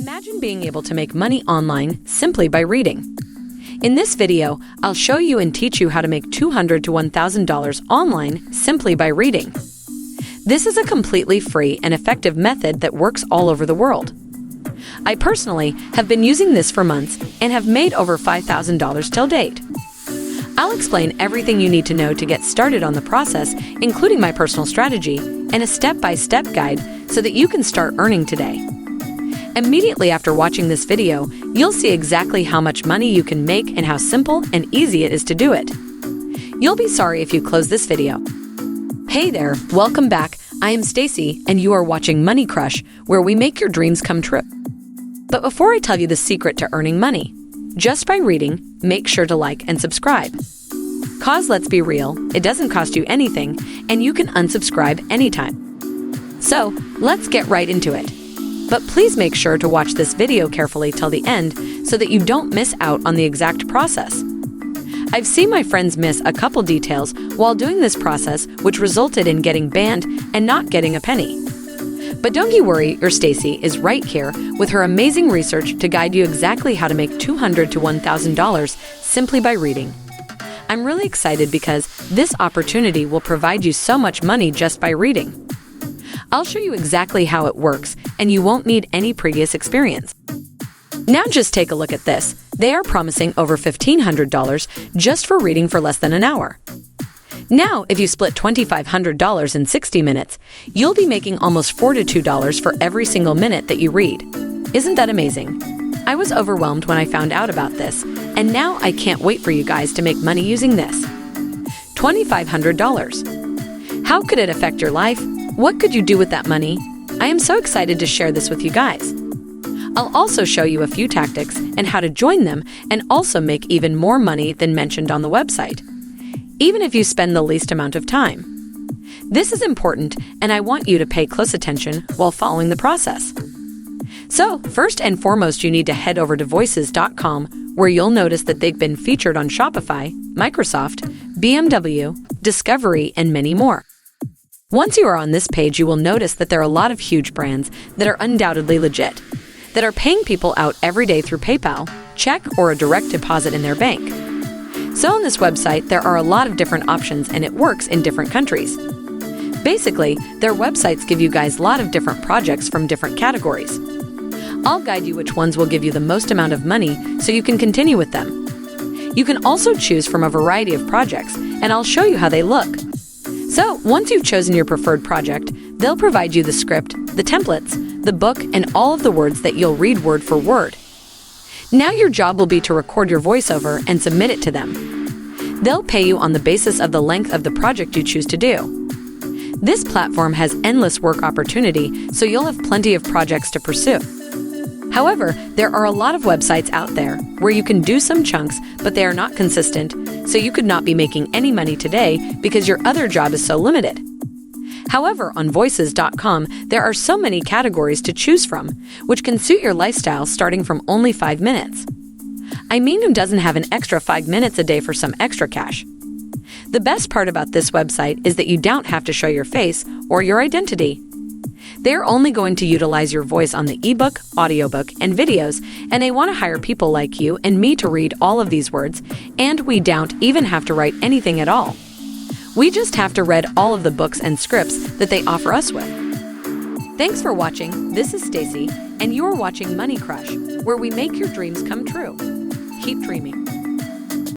Imagine being able to make money online simply by reading. In this video, I'll show you and teach you how to make $200 to $1,000 online simply by reading. This is a completely free and effective method that works all over the world. I personally have been using this for months and have made over $5,000 till date. I'll explain everything you need to know to get started on the process, including my personal strategy and a step-by-step guide so that you can start earning today. Immediately after watching this video, you'll see exactly how much money you can make and how simple and easy it is to do it. You'll be sorry if you close this video. Hey there, welcome back. I am Stacy and you are watching Money Crush, where we make your dreams come true. But before I tell you the secret to earning money, just by reading, make sure to like and subscribe. Cause let's be real, it doesn't cost you anything and you can unsubscribe anytime. So let's get right into it. But please make sure to watch this video carefully till the end so that you don't miss out on the exact process. I've seen my friends miss a couple details while doing this process, which resulted in getting banned and not getting a penny. But don't you worry, your Stacy is right here with her amazing research to guide you exactly how to make $200 to $1,000 simply by reading. I'm really excited because this opportunity will provide you so much money just by reading. I'll show you exactly how it works, and you won't need any previous experience. Now just take a look at this. They are promising over $1,500 just for reading for less than an hour. Now, if you split $2,500 in 60 minutes, you'll be making almost $42 for every single minute that you read. Isn't that amazing? I was overwhelmed when I found out about this, and now I can't wait for you guys to make money using this. $2,500. How could it affect your life? What could you do with that money? I am so excited to share this with you guys. I'll also show you a few tactics and how to join them and also make even more money than mentioned on the website, even if you spend the least amount of time. This is important and I want you to pay close attention while following the process. So, first and foremost, you need to head over to voices.com, where you'll notice that they've been featured on Shopify, Microsoft, BMW, Discovery, and many more. Once you are on this page, you will notice that there are a lot of huge brands that are undoubtedly legit, that are paying people out every day through PayPal, check, or a direct deposit in their bank. So on this website, there are a lot of different options and it works in different countries. Basically, their websites give you guys a lot of different projects from different categories. I'll guide you which ones will give you the most amount of money so you can continue with them. You can also choose from a variety of projects, and I'll show you how they look. So, once you've chosen your preferred project, they'll provide you the script, the templates, the book, and all of the words that you'll read word for word. Now your job will be to record your voiceover and submit it to them. They'll pay you on the basis of the length of the project you choose to do. This platform has endless work opportunity, so you'll have plenty of projects to pursue. However, there are a lot of websites out there where you can do some chunks, but they are not consistent, so you could not be making any money today because your other job is so limited. However, on voices.com, there are so many categories to choose from, which can suit your lifestyle starting from only 5 minutes. I mean, who doesn't have an extra 5 minutes a day for some extra cash? The best part about this website is that you don't have to show your face or your identity. They're only going to utilize your voice on the ebook, audiobook, and videos, and they want to hire people like you and me to read all of these words, and we don't even have to write anything at all. We just have to read all of the books and scripts that they offer us with. Thanks for watching. This is Stacy, and you're watching Money Crush, where we make your dreams come true. Keep dreaming.